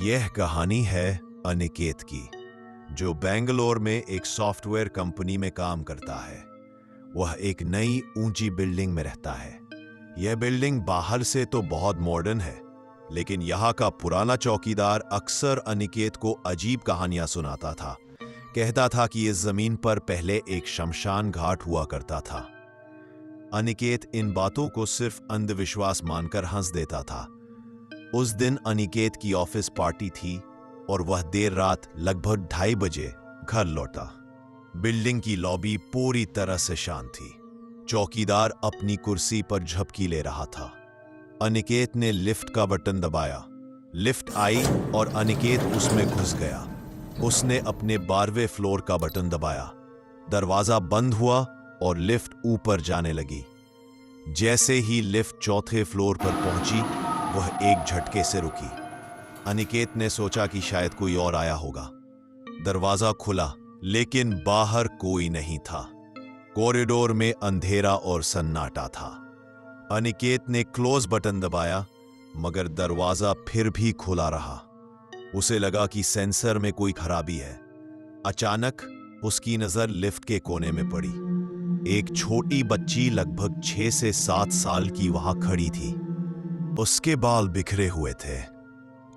यह कहानी है अनिकेत की, जो बेंगलोर में एक सॉफ्टवेयर कंपनी में काम करता है। वह एक नई ऊंची बिल्डिंग में रहता है। यह बिल्डिंग बाहर से तो बहुत मॉडर्न है, लेकिन यहाँ का पुराना चौकीदार अक्सर अनिकेत को अजीब कहानियां सुनाता था। कहता था कि इस जमीन पर पहले एक शमशान घाट हुआ करता था। अनिकेत इन बातों को सिर्फ अंधविश्वास मानकर हंस देता था। उस दिन अनिकेत की ऑफिस पार्टी थी और वह देर रात लगभग 2:30 बजे घर लौटा। बिल्डिंग की लॉबी पूरी तरह से शांत थी। चौकीदार अपनी कुर्सी पर झपकी ले रहा था। अनिकेत ने लिफ्ट का बटन दबाया। लिफ्ट आई और अनिकेत उसमें घुस गया। उसने अपने 12वें फ्लोर का बटन दबाया। दरवाजा बंद हुआ और लिफ्ट ऊपर जाने लगी। जैसे ही लिफ्ट 4थे फ्लोर पर पहुंची, वह एक झटके से रुकी। अनिकेत ने सोचा कि शायद कोई और आया होगा। दरवाजा खुला, लेकिन बाहर कोई नहीं था। कॉरिडोर में अंधेरा और सन्नाटा था। अनिकेत ने क्लोज बटन दबाया, मगर दरवाजा फिर भी खुला रहा। उसे लगा कि सेंसर में कोई खराबी है। अचानक उसकी नजर लिफ्ट के कोने में पड़ी। एक छोटी बच्ची लगभग 6 से 7 साल की वहां खड़ी थी। उसके बाल बिखरे हुए थे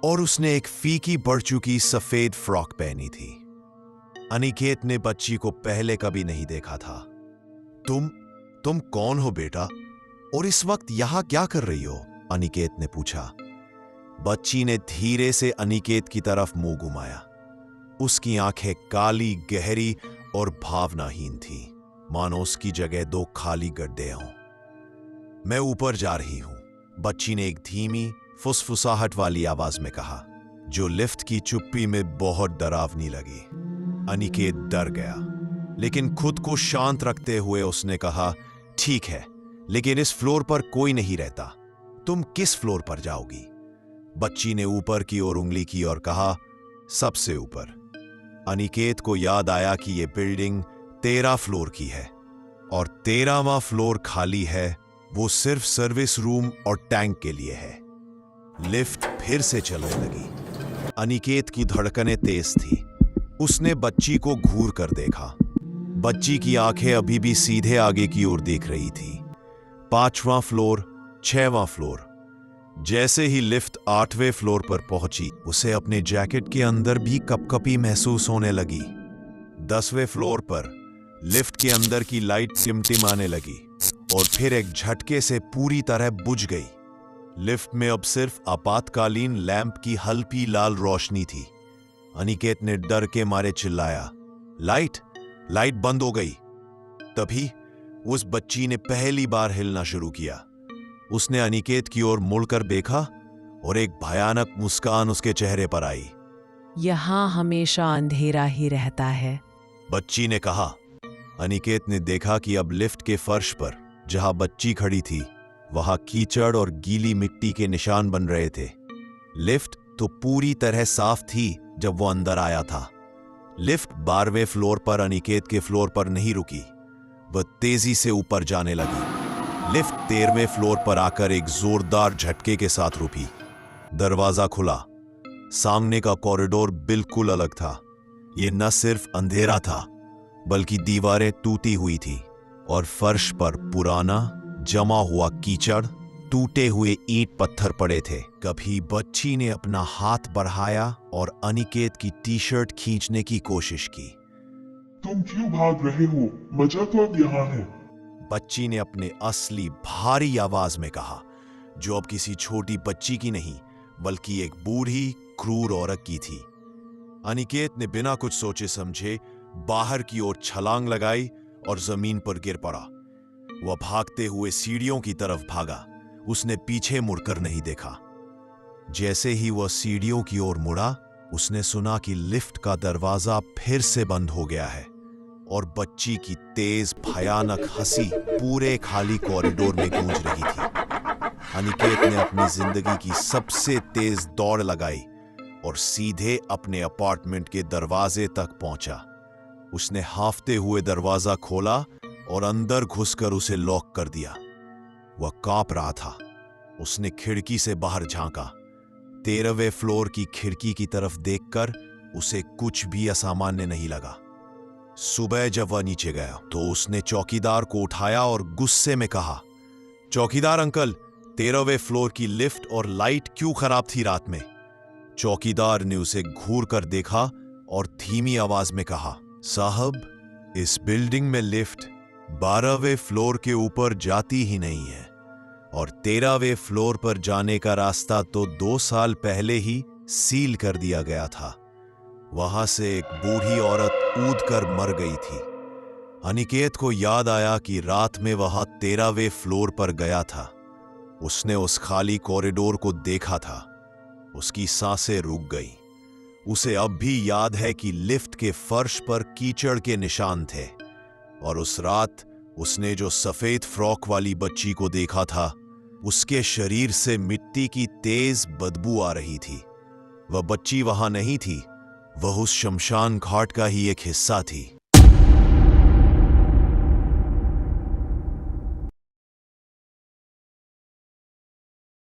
और उसने एक फीकी पड़ चुकी सफेद फ्रॉक पहनी थी। अनिकेत ने बच्ची को पहले कभी नहीं देखा था। तुम कौन हो बेटा, और इस वक्त यहां क्या कर रही हो? अनिकेत ने पूछा। बच्ची ने धीरे से अनिकेत की तरफ मुंह घुमाया। उसकी आंखें काली, गहरी और भावनाहीन थी, मानो उसकी जगह 2 खाली गड्ढे हों। मैं ऊपर जा रही हूं, बच्ची ने एक धीमी फुसफुसाहट वाली आवाज में कहा, जो लिफ्ट की चुप्पी में बहुत डरावनी लगी। अनिकेत डर गया, लेकिन खुद को शांत रखते हुए उसने कहा, ठीक है, लेकिन इस फ्लोर पर कोई नहीं रहता। तुम किस फ्लोर पर जाओगी? बच्ची ने ऊपर की ओर उंगली की और कहा, सबसे ऊपर। अनिकेत को याद आया कि यह बिल्डिंग 13 फ्लोर की है और 13वां फ्लोर खाली है। वो सिर्फ सर्विस रूम और टैंक के लिए है। लिफ्ट फिर से चलने लगी। अनिकेत की धड़कनें तेज थी। उसने बच्ची को घूर कर देखा। बच्ची की आंखें अभी भी सीधे आगे की ओर देख रही थी। 5वां फ्लोर, 6वां फ्लोर। जैसे ही लिफ्ट 8वें फ्लोर पर पहुंची, उसे अपने जैकेट के अंदर भी कपकपी महसूस होने लगी। 10वें फ्लोर पर लिफ्ट के अंदर की लाइट टिमटिमाने लगी और फिर एक झटके से पूरी तरह बुझ गई। लिफ्ट में अब सिर्फ आपातकालीन लैंप की हल्की लाल रोशनी थी। अनिकेत ने डर के मारे चिल्लाया, लाइट बंद हो गई। तभी उस बच्ची ने पहली बार हिलना शुरू किया। उसने अनिकेत की ओर मुड़कर देखा और एक भयानक मुस्कान उसके चेहरे पर आई। यहाँ हमेशा अंधेरा ही रहता है, बच्ची ने कहा। अनिकेत ने देखा कि अब लिफ्ट के फर्श पर, जहां बच्ची खड़ी थी, वहां कीचड़ और गीली मिट्टी के निशान बन रहे थे। लिफ्ट तो पूरी तरह साफ थी जब वो अंदर आया था। लिफ्ट 12वें फ्लोर पर अनिकेत के फ्लोर पर नहीं रुकी। वह तेजी से ऊपर जाने लगी। लिफ्ट 13वें फ्लोर पर आकर एक जोरदार झटके के साथ रुकी। दरवाजा खुला। सामने का कॉरिडोर बिल्कुल अलग था। यह न सिर्फ अंधेरा था, बल्कि दीवारें टूटी हुई थी और फर्श पर पुराना जमा हुआ कीचड़, टूटे हुए ईंट पत्थर पड़े थे। कभी बच्ची ने अपना हाथ बढ़ाया और अनिकेत की टी-शर्ट खींचने की कोशिश की। तुम क्यों भाग रहे हो? मजा तो अब यहाँ है। बच्ची ने अपने असली भारी आवाज में कहा, जो अब किसी छोटी बच्ची की नहीं, बल्कि एक बूढ़ी क्रूर औरत की थी। अनिकेत ने बिना कुछ सोचे समझे बाहर की ओर छलांग लगाई और जमीन पर गिर पड़ा। वह भागते हुए सीढ़ियों की तरफ भागा। उसने पीछे मुड़कर नहीं देखा। जैसे ही वह सीढ़ियों की ओर मुड़ा, उसने सुना कि लिफ्ट का दरवाजा फिर से बंद हो गया है और बच्ची की तेज भयानक हंसी पूरे खाली कॉरिडोर में गूंज रही थी। अनिकेत ने अपनी जिंदगी की सबसे तेज दौड़ लगाई और सीधे अपने अपार्टमेंट के दरवाजे तक पहुंचा। उसने हांफते हुए दरवाजा खोला और अंदर घुसकर उसे लॉक कर दिया। वह कांप रहा था। उसने खिड़की से बाहर झांका। 13वें फ्लोर की खिड़की की तरफ देखकर उसे कुछ भी असामान्य नहीं लगा। सुबह जब वह नीचे गया तो उसने चौकीदार को उठाया और गुस्से में कहा, चौकीदार अंकल, 13वें फ्लोर की लिफ्ट और लाइट क्यों खराब थी रात में? चौकीदार ने उसे घूर कर देखा और धीमी आवाज में कहा, साहब, इस बिल्डिंग में लिफ्ट 12वें फ्लोर के ऊपर जाती ही नहीं है और 13वें फ्लोर पर जाने का रास्ता तो 2 साल पहले ही सील कर दिया गया था। वहां से एक बूढ़ी औरत कूदकर मर गई थी। अनिकेत को याद आया कि रात में वह 13वें फ्लोर पर गया था। उसने उस खाली कॉरिडोर को देखा था। उसकी सांसें रुक गईं। उसे अब भी याद है कि लिफ्ट के फर्श पर कीचड़ के निशान थे और उस रात उसने जो सफेद फ्रॉक वाली बच्ची को देखा था, उसके शरीर से मिट्टी की तेज बदबू आ रही थी। वह बच्ची वहां नहीं थी, वह उस शमशान घाट का ही एक हिस्सा थी।